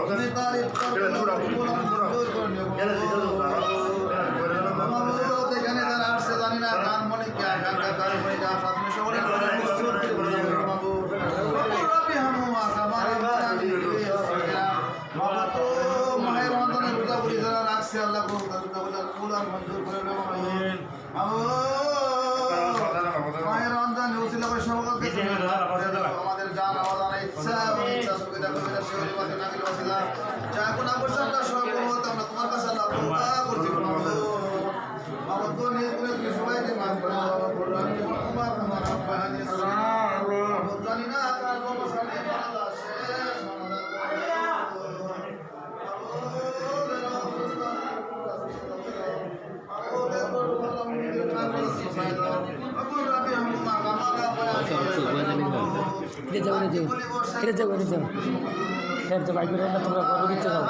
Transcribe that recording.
তুমি তার ইফতার এখানে যারা আসছে জানি না গান মনে কি আকাঙ্ক্ষা গান মনে কি আশা তুমি সকলে মাহের রমজানে রোজা করি যারা রাখছে আল্লাহ কুল আর মঞ্জুর করে মাহের রমজান উসিলা করে সকলকে আমাদের জান আওয়াজ ইচ্ছা সুবিধা কবিরা শিওরি বাতি নাকিল ওসিলা যা কোন করছে আমরা সব করতে আমরা তোমার কাছে আল্লাহ দোয়া করছি বাবা তো নিয়ে করে সবাইকে মাফ করে দাও আমি তোমার তোমার আব্বানি সালাম জানি না কার বাবা সামনে বাংলা শেষ এটা যাও তোমরা দিতে যাও